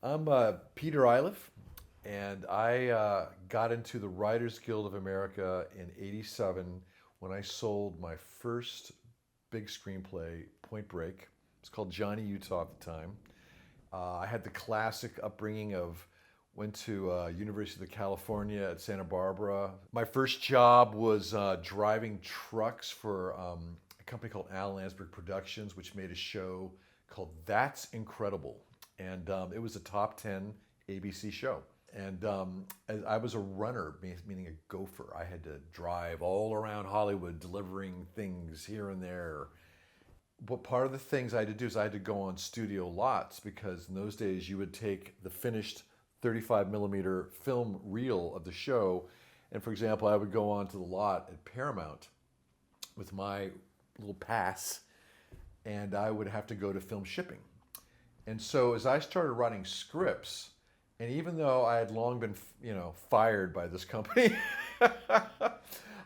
I'm Peter Iliff, and I got into the Writers Guild of America in '87 when I sold my first big screenplay, Point Break. It's called Johnny Utah at the time. I had the classic upbringing of went to University of California at Santa Barbara. My first job was driving trucks for a company called Al Landsberg Productions, which made a show called That's Incredible, and it was a top 10 ABC show. And as I was a runner, meaning a gopher. I had to drive all around Hollywood delivering things here and there. But part of the things I had to do is I had to go on studio lots because in those days you would take the finished 35 millimeter film reel of the show. And for example, I would go onto the lot at Paramount with my little pass and I would have to go to film shipping. And so as I started writing scripts, and even though I had long been, fired by this company,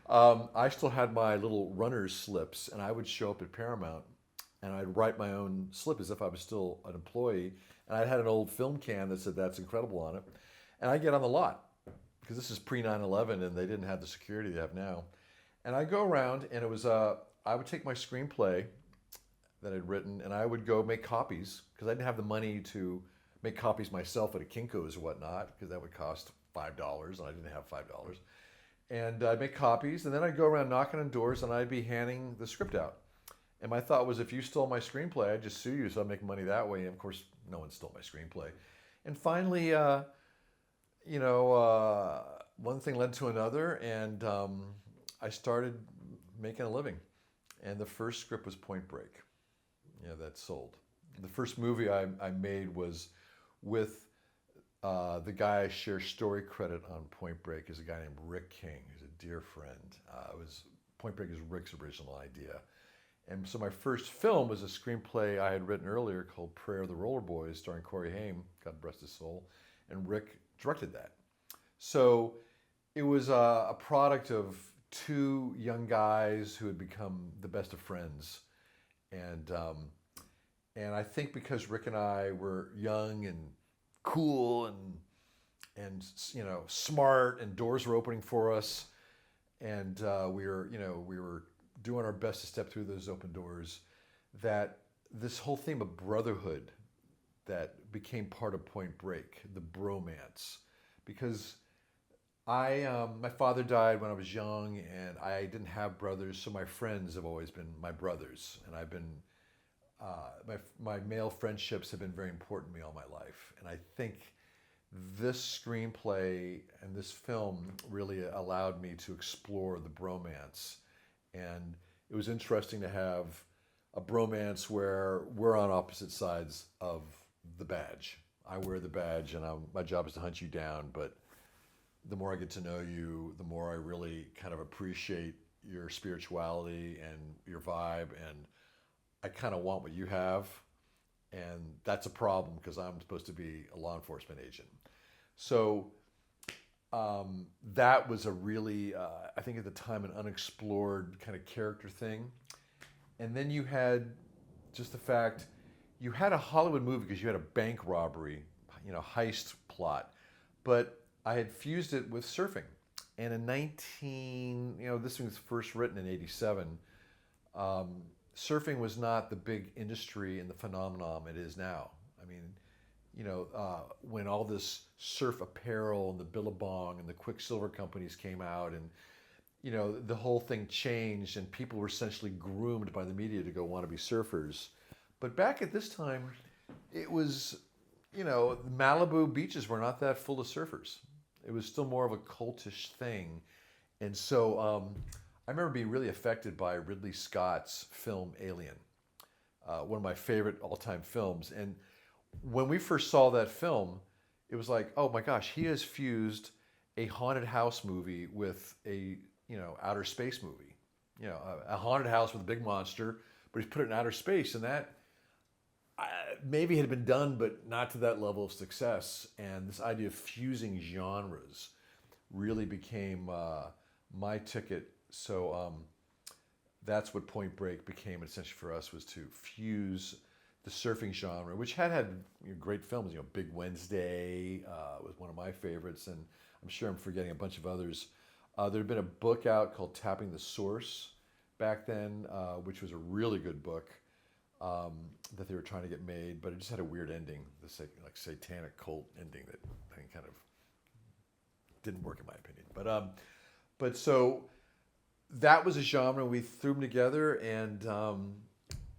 I still had my little runner's slips, and I would show up at Paramount, and I'd write my own slip as if I was still an employee, and I had an old film can that said "That's Incredible" on it, and I'd get on the lot because this is pre 9/11, and they didn't have the security they have now, and I go around, and it was I would take my screenplay that I'd written, and I would go make copies because I didn't have the money to make copies myself at a Kinko's or whatnot because that would cost $5, and I didn't have $5. And I'd make copies, and then I'd go around knocking on doors, and I'd be handing the script out. And my thought was, if you stole my screenplay, I'd just sue you, so I'd make money that way. And of course, no one stole my screenplay. And finally, one thing led to another, and I started making a living. And the first script was Point Break. Yeah, that sold. The first movie I made was with the guy I share story credit on Point Break is a guy named Rick King, who's a dear friend. Point Break is Rick's original idea. And so my first film was a screenplay I had written earlier called Prayer of the Roller Boys, starring Corey Haim, God rest his soul, and Rick directed that. So it was a product of two young guys who had become the best of friends. And and I think because Rick and I were young and cool and smart, and doors were opening for us, and we were doing our best to step through those open doors, that this whole theme of brotherhood that became part of Point Break, the bromance, because my father died when I was young, and I didn't have brothers, so my friends have always been my brothers, and I've been my male friendships have been very important to me all my life, and I think this screenplay and this film really allowed me to explore the bromance, and it was interesting to have a bromance where we're on opposite sides of the badge. I wear the badge, and my job is to hunt you down, but the more I get to know you, the more I really kind of appreciate your spirituality and your vibe, and I kind of want what you have, and that's a problem because I'm supposed to be a law enforcement agent. So that was a really, I think at the time, an unexplored kind of character thing. And then you had just the fact you had a Hollywood movie because you had a bank robbery, heist plot, but I had fused it with surfing. And in this thing was first written in '87. Surfing was not the big industry and the phenomenon it is now. I mean, when all this surf apparel and the Billabong and the Quicksilver companies came out, and the whole thing changed, and people were essentially groomed by the media to go want to be surfers. But back at this time, it was, Malibu beaches were not that full of surfers. It was still more of a cultish thing, and so I remember being really affected by Ridley Scott's film Alien, one of my favorite all-time films. And when we first saw that film, it was like, oh my gosh, he has fused a haunted house movie with a outer space movie. A haunted house with a big monster, but he's put it in outer space, and that maybe had been done, but not to that level of success. And this idea of fusing genres really became my ticket. So that's what Point Break became essentially for us, was to fuse the surfing genre, which had great films. Big Wednesday was one of my favorites, and I'm sure I'm forgetting a bunch of others. There had been a book out called Tapping the Source back then, which was a really good book that they were trying to get made, but it just had a weird ending, this like satanic cult ending that I think kind of didn't work in my opinion. But so that was a genre. We threw them together, and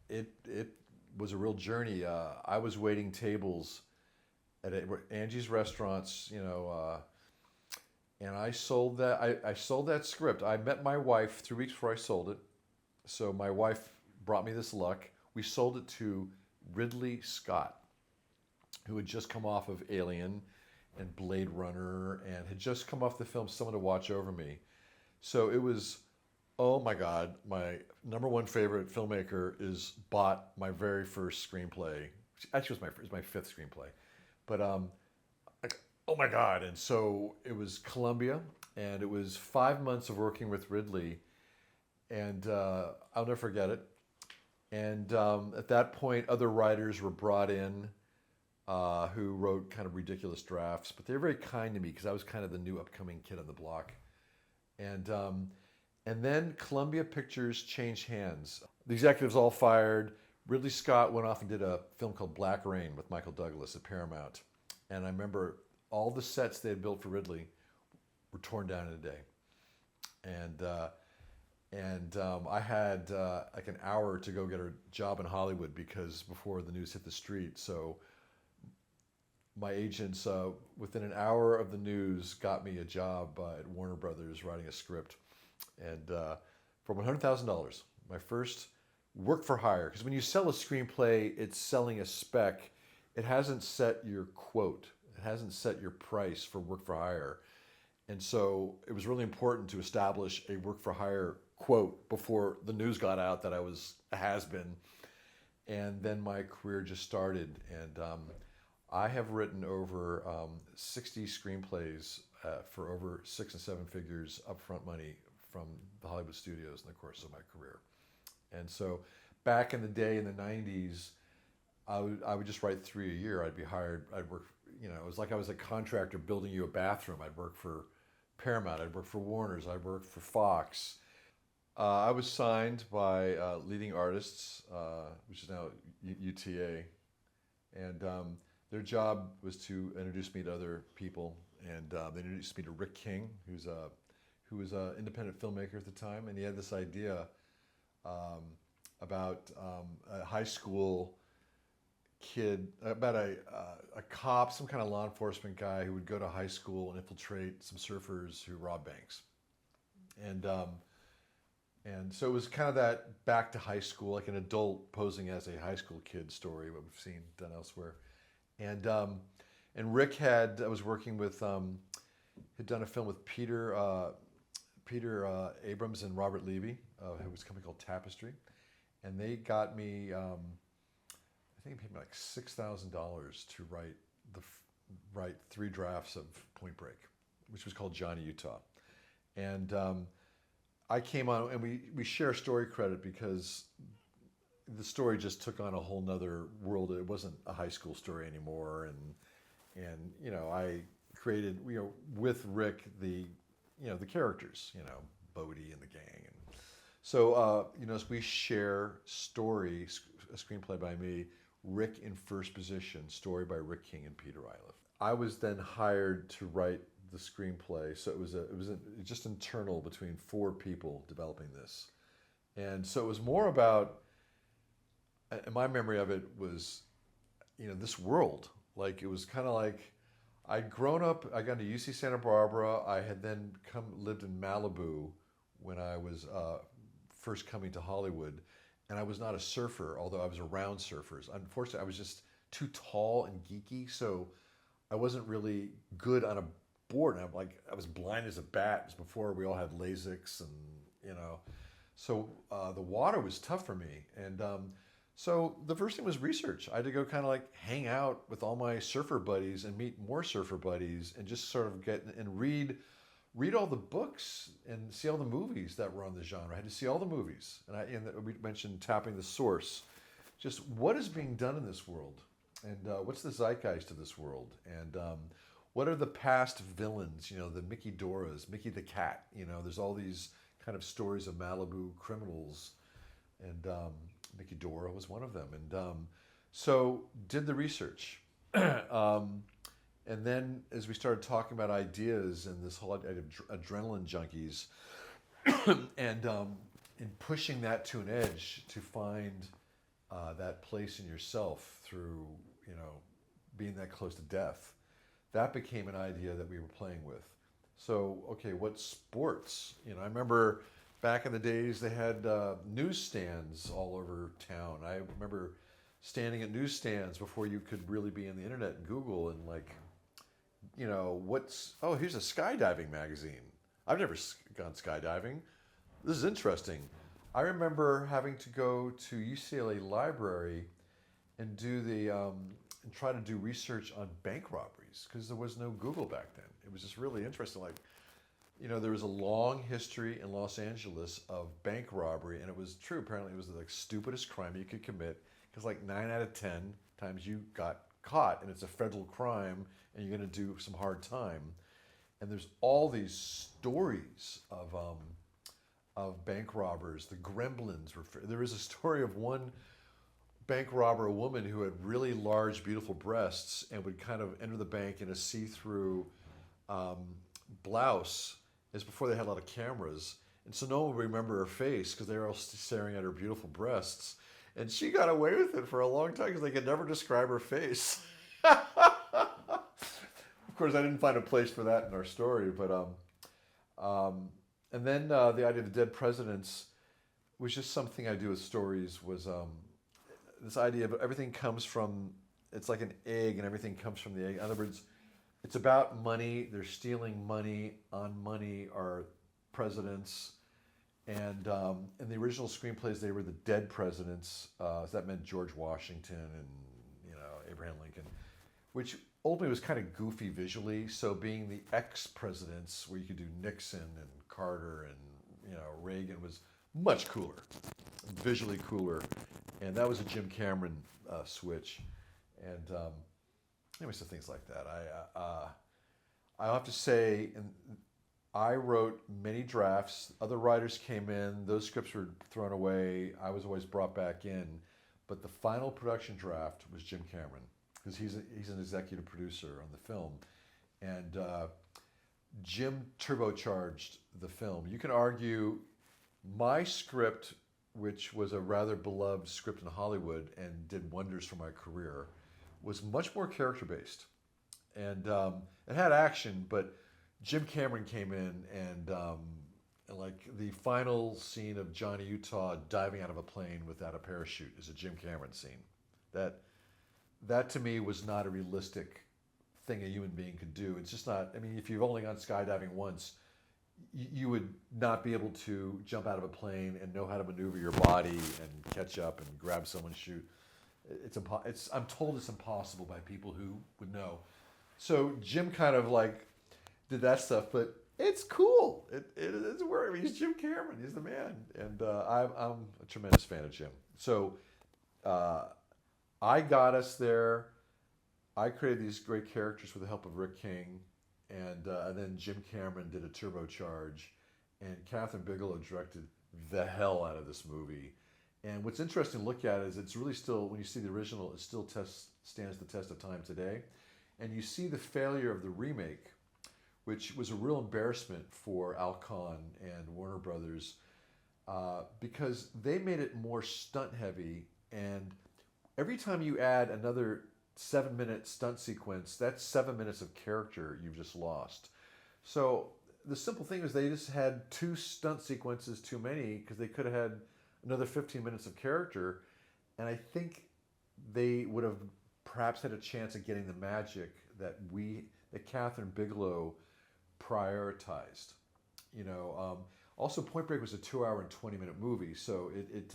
it was a real journey. I was waiting tables at Angie's Restaurants, and I sold that. I sold that script. I met my wife 3 weeks before I sold it. So my wife brought me this luck. We sold it to Ridley Scott, who had just come off of Alien and Blade Runner and had just come off the film Someone to Watch Over Me. So it was, oh my God, my number one favorite filmmaker bought my very first screenplay. Actually, it was my fifth screenplay. But like, oh my God. And so it was Columbia, and it was 5 months of working with Ridley. And I'll never forget it. And at that point, other writers were brought in who wrote kind of ridiculous drafts, but they were very kind to me because I was kind of the new upcoming kid on the block. And then Columbia Pictures changed hands. The executives all fired. Ridley Scott went off and did a film called Black Rain with Michael Douglas at Paramount. And I remember all the sets they had built for Ridley were torn down in a day. And I had like an hour to go get a job in Hollywood because before the news hit the street. So my agents, within an hour of the news, got me a job at Warner Brothers writing a script. And for $100,000, my first work for hire. Because when you sell a screenplay, it's selling a spec. It hasn't set your quote. It hasn't set your price for work for hire. And so it was really important to establish a work for hire quote before the news got out that I was a has-been. And then my career just started. And I have written over 60 screenplays for over 6 and 7 figures upfront money from the Hollywood studios in the course of my career. And so back in the day in the 90s, I would just write 3 a year. I'd be hired. I'd work, it was like I was a contractor building you a bathroom. I'd work for Paramount. I'd work for Warner's. I'd work for Fox. I was signed by Leading Artists, which is now UTA. And their job was to introduce me to other people. And they introduced me to Rick King, who was an independent filmmaker at the time. And he had this idea about a high school kid, about a cop, some kind of law enforcement guy who would go to high school and infiltrate some surfers who rob banks. And so it was kind of that back to high school, like an adult posing as a high school kid story, what we've seen done elsewhere. And Rick was working with, had done a film with Peter Abrams and Robert Levy, who was a company called Tapestry. And they got me, I think they paid me like $6,000 to write 3 drafts of Point Break, which was called Johnny Utah. And I came on, and we share story credit because the story just took on a whole nother world. It wasn't a high school story anymore. And I created, with Rick, the characters, Bodie and the gang. And so, as we share story, a screenplay by me, Rick in first position, story by Rick King and Peter Iliff. I was then hired to write the screenplay, so it was just internal between 4 people developing this. And so it was more about, and my memory of it was, this world. Like, it was kind of like, I'd grown up, I got to UC Santa Barbara. I had then lived in Malibu when I was first coming to Hollywood. And I was not a surfer, although I was around surfers. Unfortunately, I was just too tall and geeky, so I wasn't really good on a board. And I was blind as a bat. It was before we all had LASIKs, and so the water was tough for me. And so the first thing was research. I had to go kind of like hang out with all my surfer buddies and meet more surfer buddies and just sort of get and read all the books and see all the movies that were on the genre. I had to see all the movies. And we mentioned Tapping the Source. just what is being done in this world, and what's the zeitgeist of this world, and what are the past villains? You know, the Mickey Doras, Mickey the Cat. You know, there's all these kind of stories of Malibu criminals, and Mickey Dora was one of them. And so did the research, and then as we started talking about ideas and this whole idea of adrenaline junkies, and in pushing that to an edge to find that place in yourself through, you know, being that close to death, that became an idea that we were playing with. So, okay, what sports? You know, I remember back in the days they had newsstands all over town. I remember standing at newsstands before you could really be in the internet and Google and like, you know, oh, here's a skydiving magazine. I've never gone skydiving. This is interesting. I remember having to go to UCLA Library and do and try to do research on bank robberies because there was no Google back then. It was just really interesting. Like, you know, there was a long history in Los Angeles of bank robbery, and it was true. Apparently, it was the stupidest crime you could commit because like 9 out of 10 times you got caught, and it's a federal crime, and you're going to do some hard time. And there's all these stories of bank robbers. The Gremlins were. There was a story of one bank robber, a woman who had really large, beautiful breasts, and would kind of enter the bank in a see-through blouse. Is before they had a lot of cameras, and so no one would remember her face because they were all staring at her beautiful breasts. And she got away with it for a long time because they could never describe her face. Of course, I didn't find a place for that in our story, but and then the idea of the dead presidents was just something I do with stories. Was this idea of everything comes from, it's like an egg, and everything comes from the egg. In other words, it's about money. They're stealing money. On money are presidents. And in the original screenplays, they were the dead presidents. So that meant George Washington and, you know, Abraham Lincoln, which ultimately was kind of goofy visually. So being the ex-presidents, where you could do Nixon and Carter and, you know, Reagan, was much cooler, visually cooler. And that was a Jim Cameron switch. And anyway, so things like that. I have to say, I wrote many drafts. Other writers came in. Those scripts were thrown away. I was always brought back in. But the final production draft was Jim Cameron, because he's an executive producer on the film. And Jim turbocharged the film. You can argue my script, which was a rather beloved script in Hollywood and did wonders for my career, was much more character-based. And it had action, but Jim Cameron came in and like the final scene of Johnny Utah diving out of a plane without a parachute is a Jim Cameron scene. That to me was not a realistic thing a human being could do. It's just not, I mean, if you've only gone skydiving once, you would not be able to jump out of a plane and know how to maneuver your body and catch up and grab someone and shoot. I'm told it's impossible by people who would know. So Jim kind of like did that stuff, but it's cool. It's where he's Jim Cameron. He's the man, and I'm a tremendous fan of Jim. So I got us there. I created these great characters with the help of Rick King, and then Jim Cameron did a turbocharge, and Catherine Bigelow directed the hell out of this movie. And what's interesting to look at is it's really still, when you see the original, it still stands the test of time today. And you see the failure of the remake, which was a real embarrassment for Alcon and Warner Brothers, because they made it more stunt heavy. And every time you add another 7-minute stunt sequence, that's 7 minutes of character you've just lost. So the simple thing is they just had 2 stunt sequences too many, because they could have had another 15 minutes of character. And I think they would have perhaps had a chance at getting the magic that Catherine Bigelow prioritized. You know, also Point Break was a 2-hour and 20-minute movie, so it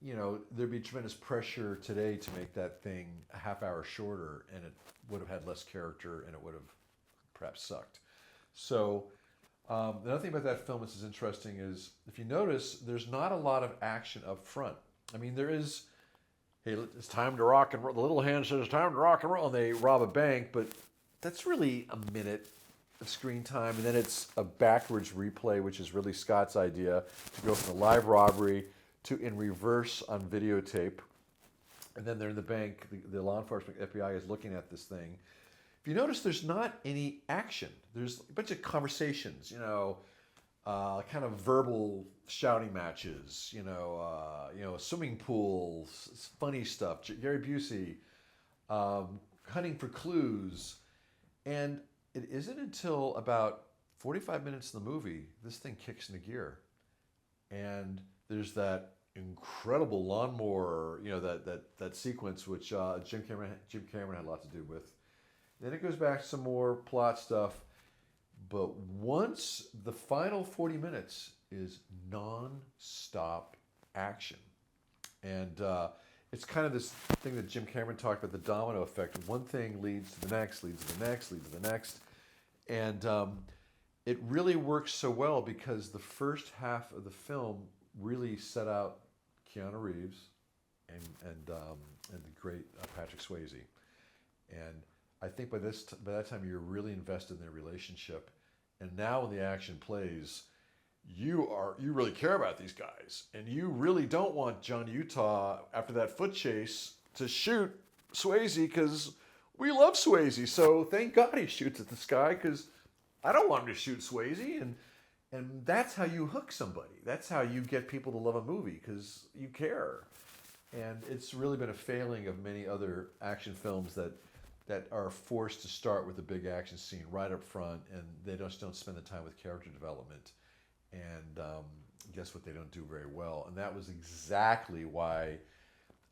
you know, there'd be tremendous pressure today to make that thing a half hour shorter, and it would have had less character, and it would have perhaps sucked. So another thing about that film, this is interesting, is if you notice, there's not a lot of action up front. I mean, there is hey, it's time to rock and roll. The little hand says it's time to rock and roll, and they rob a bank, but that's really a minute of screen time, and then it's a backwards replay, which is really Scott's idea, to go from a live robbery to in reverse on videotape. And then they're in the bank, the law enforcement, FBI is looking at this thing. If you notice, there's not any action. There's a bunch of conversations, kind of verbal shouting matches, swimming pools, funny stuff, Gary Busey, hunting for clues. And it isn't until about 45 minutes in the movie, this thing kicks into gear. And there's that incredible lawnmower, that sequence, which Jim Cameron had a lot to do with. Then it goes back to some more plot stuff. But once the final 40 minutes is non-stop action. And it's kind of this thing that Jim Cameron talked about, the domino effect. One thing leads to the next, leads to the next, leads to the next. And it really works so well because the first half of the film really set out Keanu Reeves and the great Patrick Swayze. And I think by that time you're really invested in their relationship. And now when the action plays, you really care about these guys, and you really don't want John Utah after that foot chase to shoot Swayze because we love Swayze. So thank God he shoots at this guy because I don't want him to shoot Swayze. And that's how you hook somebody. That's how you get people to love a movie because you care. And it's really been a failing of many other action films that are forced to start with a big action scene right up front, and they just don't spend the time with character development. And guess what? They don't do very well. And that was exactly why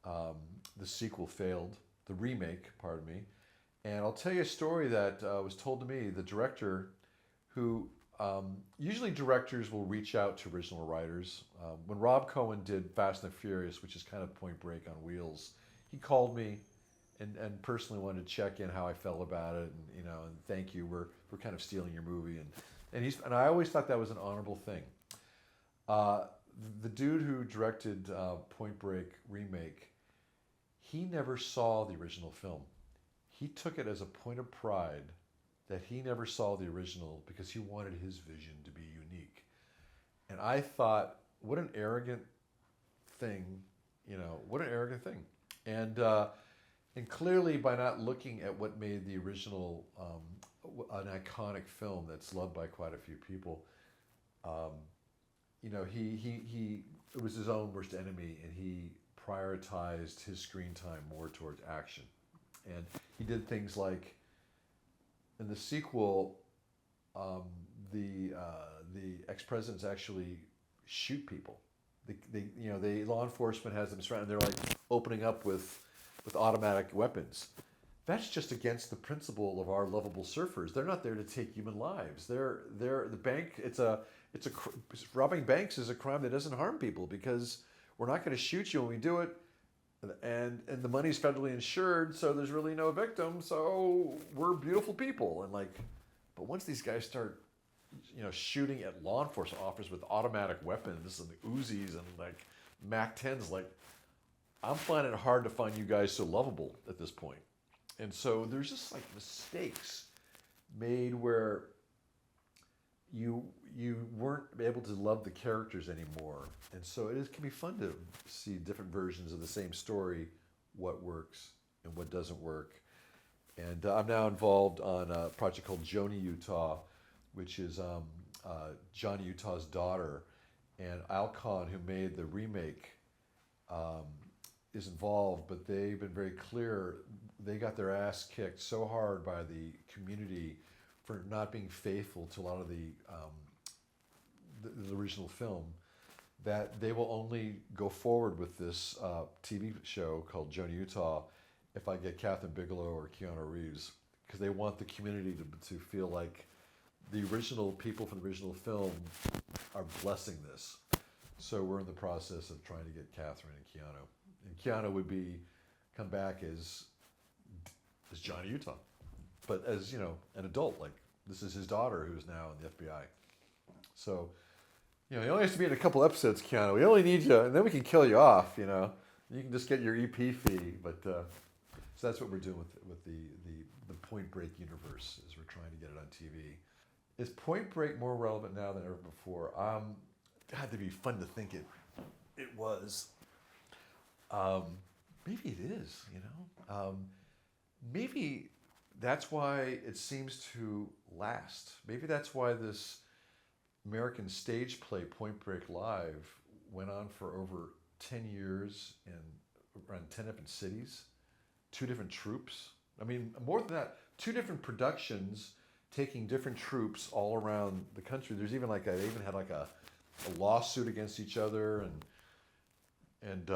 the sequel failed, the remake, pardon me. And I'll tell you a story that was told to me. The director, who usually directors will reach out to original writers. When Rob Cohen did Fast and the Furious, which is kind of Point Break on wheels, he called me and personally wanted to check in how I felt about it, and and thank you. We're kind of stealing your movie, and I always thought that was an honorable thing. The dude who directed Point Break remake, he never saw the original film. He took it as a point of pride that he never saw the original because he wanted his vision to be unique. And I thought, what an arrogant thing, what an arrogant thing. And clearly, by not looking at what made the original an iconic film that's loved by quite a few people, he it was his own worst enemy, and he prioritized his screen time more towards action. And he did things like, in the sequel, the ex-presidents actually shoot people. The law enforcement has them surrounded. They're like opening up with automatic weapons. That's just against the principle of our lovable surfers. They're not there to take human lives. They're the bank. Robbing banks is a crime that doesn't harm people because we're not going to shoot you when we do it, and the money's federally insured, so there's really no victim. So we're beautiful people, but once these guys start, shooting at law enforcement officers with automatic weapons and Uzis and MAC-10s, I'm finding it hard to find you guys so lovable at this point. And so there's just mistakes made where you weren't able to love the characters anymore. And so it can be fun to see different versions of the same story, what works and what doesn't work. And I'm now involved on a project called Joni Utah, which is Johnny Utah's daughter. And Alcon, who made the remake, is involved, but they've been very clear. They got their ass kicked so hard by the community for not being faithful to a lot of the original film that they will only go forward with this TV show called Joni Utah if I get Catherine Bigelow or Keanu Reeves, because they want the community to feel like the original people from the original film are blessing this. So we're in the process of trying to get Catherine and Keanu. And Keanu would come back as Johnny Utah, but as an adult. This is his daughter who's now in the FBI. So he only has to be in a couple episodes, Keanu. We only need you, and then we can kill you off. You can just get your EP fee, but so that's what we're doing with the Point Break universe. Is we're trying to get it on TV. Is Point Break more relevant now than ever before? It had to be fun to think it was. Maybe it is. Maybe that's why it seems to last. Maybe that's why this American stage play, Point Break Live, went on for over 10 years in around 10 different cities, 2 different troops. I mean, more than that, 2 different productions taking different troops all around the country. There's even they even had a lawsuit against each other, and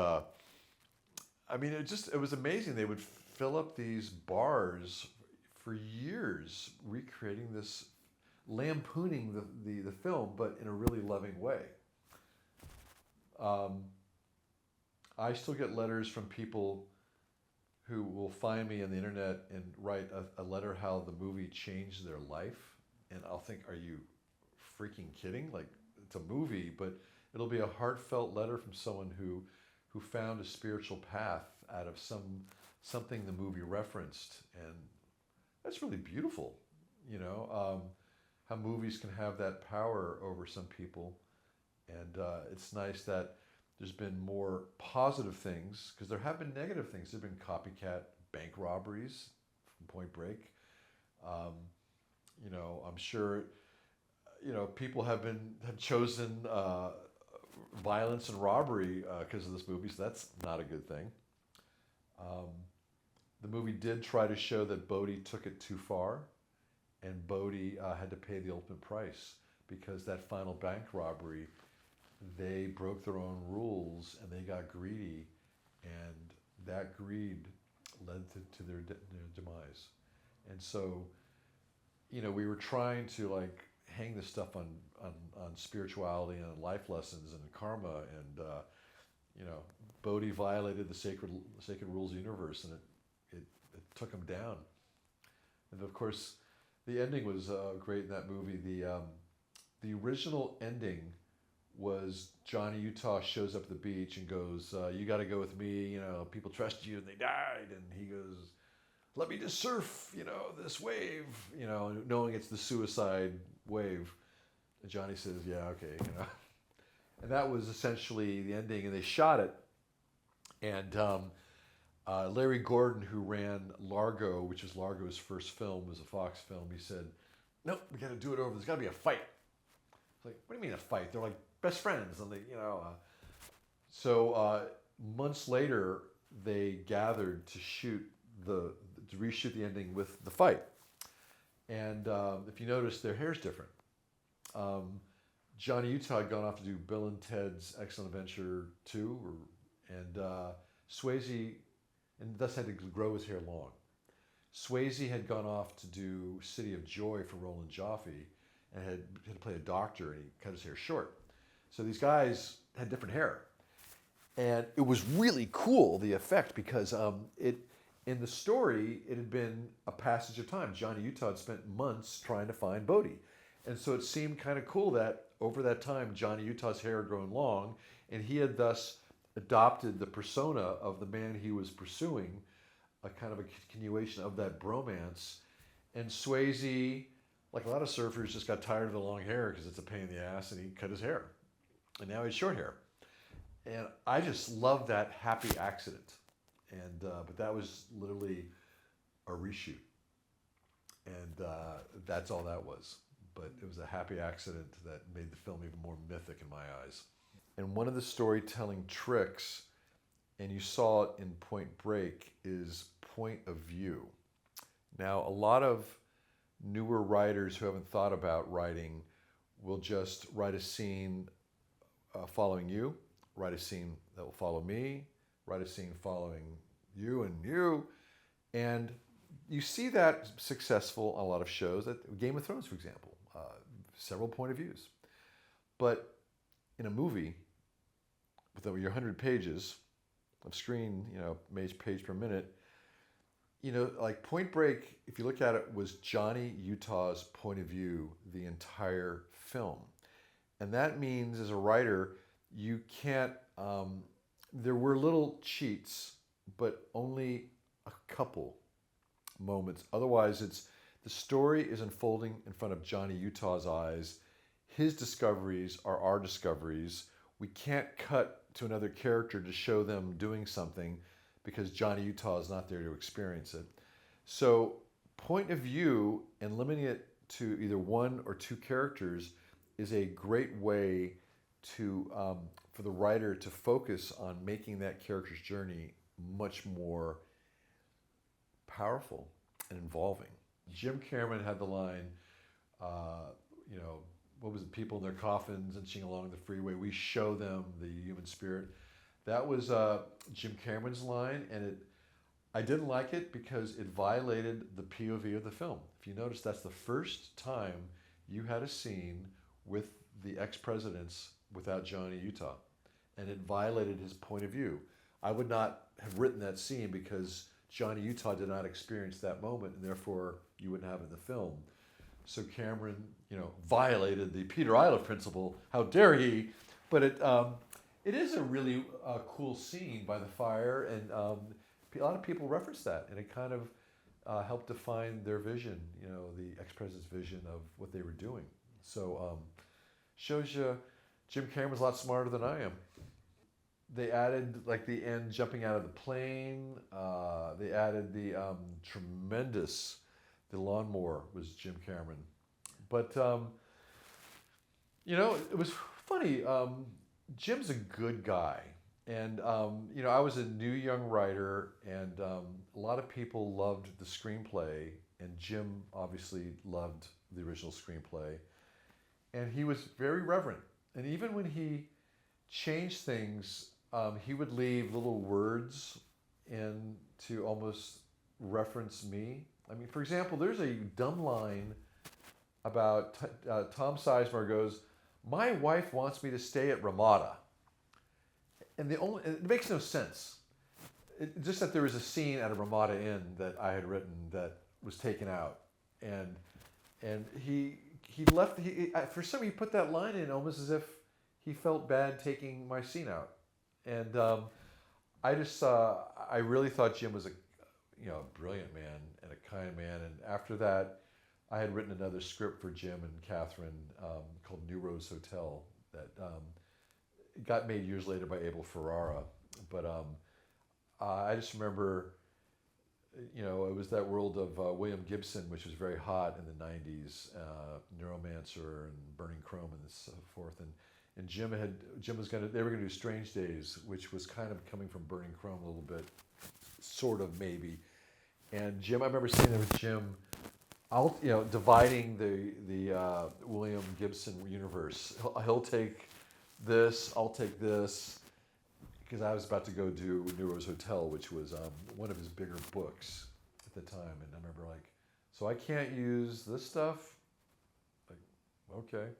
I mean, it was amazing. They would fill up these bars for years, recreating this, lampooning the film, but in a really loving way. I still get letters from people who will find me on the internet and write a letter how the movie changed their life. And I'll think, are you freaking kidding? It's a movie, but it'll be a heartfelt letter from someone who found a spiritual path out of something the movie referenced. And that's really beautiful, how movies can have that power over some people. And it's nice that there's been more positive things, because there have been negative things. There have been copycat bank robberies from Point Break. I'm sure, people have chosen violence and robbery because of this movie, so that's not a good thing. The movie did try to show that Bodhi took it too far, and Bodhi had to pay the ultimate price, because that final bank robbery, they broke their own rules and they got greedy, and that greed led to their demise. And so, we were trying to hang this stuff on spirituality and life lessons and karma, and Bodhi violated the sacred rules of the universe, and it took him down. And of course, the ending was great in that movie. The original ending was Johnny Utah shows up at the beach and goes, "You got to go with me. People trusted you and they died." And he goes, "Let me just surf, this wave, knowing it's the suicide wave." And Johnny says, "Yeah, okay, And that was essentially the ending, and they shot it. And Larry Gordon, who ran Largo, which was Largo's first film, was a Fox film, he said, "Nope, we got to do it over. There's got to be a fight." It's like, what do you mean a fight? They're like best friends. And So months later, they gathered to reshoot the ending with the fight. And if you notice, their hair's different. Johnny Utah had gone off to do Bill and Ted's Excellent Adventure 2, and Swayze, and thus had to grow his hair long. Swayze had gone off to do City of Joy for Roland Joffe, and had to play a doctor, and he cut his hair short. So these guys had different hair. And it was really cool, the effect, because in the story, it had been a passage of time. Johnny Utah had spent months trying to find Bodhi. And so it seemed kind of cool that over that time, Johnny Utah's hair had grown long, and he had thus adopted the persona of the man he was pursuing, a kind of a continuation of that bromance. And Swayze, like a lot of surfers, just got tired of the long hair because it's a pain in the ass, and he cut his hair. And now he has short hair. And I just love that happy accident. And but that was literally a reshoot. And that's all that was. But it was a happy accident that made the film even more mythic in my eyes. And one of the storytelling tricks, and you saw it in Point Break, is point of view. Now, a lot of newer writers who haven't thought about writing will just write a scene following you, write a scene that will follow me, write a scene following you and you. And you see that successful on a lot of shows. Game of Thrones, for example, several point of views. But in a movie, with over your 100 pages of screen, page per minute, like Point Break, if you look at it, was Johnny Utah's point of view the entire film. And that means, as a writer, you can't There were little cheats, but only a couple moments. Otherwise, it's the story is unfolding in front of Johnny Utah's eyes. His discoveries are our discoveries. We can't cut to another character to show them doing something because Johnny Utah is not there to experience it. So, point of view and limiting it to either one or two characters is a great way to for the writer to focus on making that character's journey much more powerful and involving. Jim Cameron had the line, uh, you know, what was it? People in their coffins inching along the freeway. We show them the human spirit. That was Jim Cameron's line, and I didn't like it because it violated the POV of the film. If you notice, that's the first time you had a scene with the ex-presidents without Johnny Utah, and it violated his point of view. I would not have written that scene because Johnny Utah did not experience that moment, and therefore you wouldn't have it in the film. So Cameron, violated the Peter Iliff principle. How dare he? But it is a really cool scene by the fire, and a lot of people reference that, and it kind of helped define their vision. The ex-president's vision of what they were doing. So shows you Jim Cameron's a lot smarter than I am. They added like the end jumping out of the plane. They added the the lawnmower was Jim Cameron. But, it was funny. Jim's a good guy. And, I was a new young writer, and a lot of people loved the screenplay. And Jim obviously loved the original screenplay. And he was very reverent. And even when he changed things, he would leave little words in to almost reference me. I mean, for example, there's a dumb line about Tom Sizemore goes, "My wife wants me to stay at Ramada," and it makes no sense. Just that there was a scene at a Ramada Inn that I had written that was taken out, and he left. For some he put that line in almost as if he felt bad taking my scene out, and I really thought Jim was a brilliant man and a kind man. And after that, I had written another script for Jim and Catherine called New Rose Hotel that got made years later by Abel Ferrara. But I just remember, it was that world of William Gibson, which was very hot in the 90s, Neuromancer and Burning Chrome and so forth. And they were gonna do Strange Days, which was kind of coming from Burning Chrome a little bit, sort of maybe. And Jim, I remember sitting there with Jim, dividing the William Gibson universe. He'll take this, I'll take this, because I was about to go do New Rose Hotel, which was one of his bigger books at the time. And I remember so I can't use this stuff? Okay.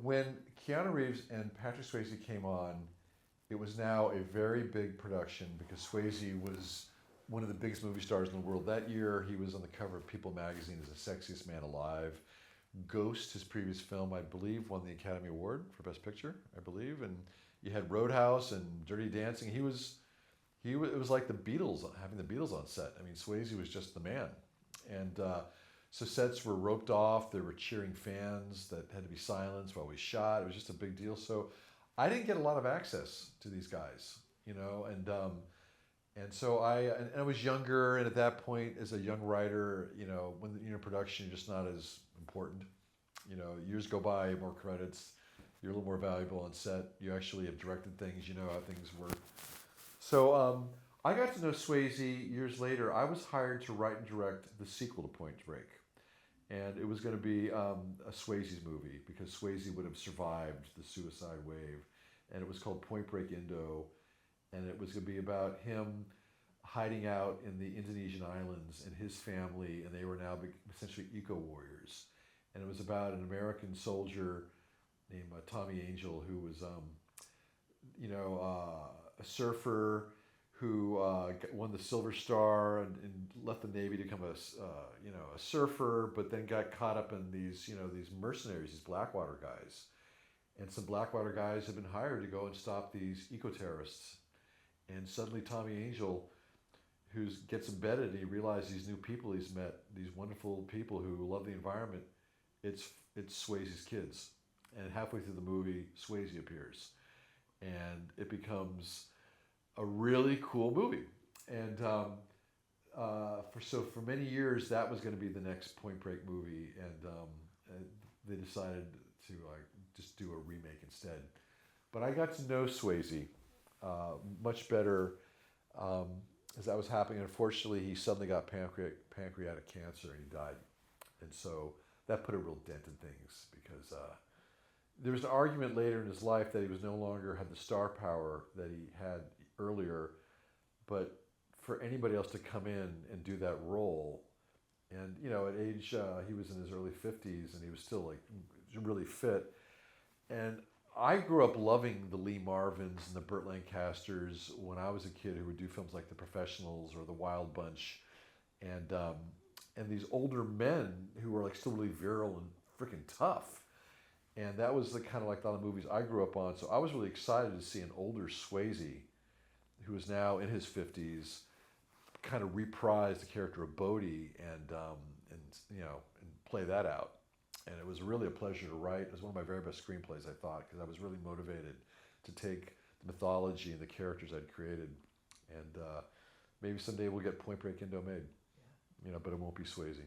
When Keanu Reeves and Patrick Swayze came on, it was now a very big production because Swayze was one of the biggest movie stars in the world. That year, he was on the cover of People magazine as the sexiest man alive. Ghost, his previous film, I believe, won the Academy Award for Best Picture, I believe. And you had Roadhouse and Dirty Dancing. It was like the Beatles, having the Beatles on set. I mean, Swayze was just the man. And so sets were roped off. There were cheering fans that had to be silenced while we shot. It was just a big deal. So I didn't get a lot of access to these guys, and so I was younger, and at that point, as a young writer, when you're in production, you're just not as important. Years go by, more credits, you're a little more valuable on set. You actually have directed things, you know how things work. So I got to know Swayze years later. I was hired to write and direct the sequel to Point Break. And it was going to be a Swayze's movie because Swayze would have survived the suicide wave. And it was called Point Break Indo. And it was going to be about him hiding out in the Indonesian islands and his family. And they were now essentially eco-warriors. And it was about an American soldier named Tommy Angel who was, a surfer who won the Silver Star and left the Navy to become a surfer, but then got caught up in these mercenaries, these Blackwater guys. and some Blackwater guys have been hired to go and stop these eco-terrorists. And suddenly Tommy Angel, who gets embedded, and he realizes these new people he's met, these wonderful people who love the environment. It's Swayze's kids, and halfway through the movie, Swayze appears, and it becomes a really cool movie. And for many years, that was going to be the next Point Break movie, and they decided to just do a remake instead. But I got to know Swayze much better as that was happening. Unfortunately, he suddenly got pancreatic cancer and he died, and so that put a real dent in things because there was an argument later in his life that he was no longer had the star power that he had earlier, but for anybody else to come in and do that role, and at age he was in his early 50s and he was still like really fit, and I grew up loving the Lee Marvins and the Burt Lancasters when I was a kid who would do films like The Professionals or The Wild Bunch, and these older men who were like still really virile and freaking tough, and that was the kind of like a lot of movies I grew up on. So I was really excited to see an older Swayze, who is now in his 50s, kind of reprise the character of Bodie and play that out. And it was really a pleasure to write. It was one of my very best screenplays, I thought, because I was really motivated to take the mythology and the characters I'd created. And maybe someday we'll get Point Break Indo made, but it won't be Swayze.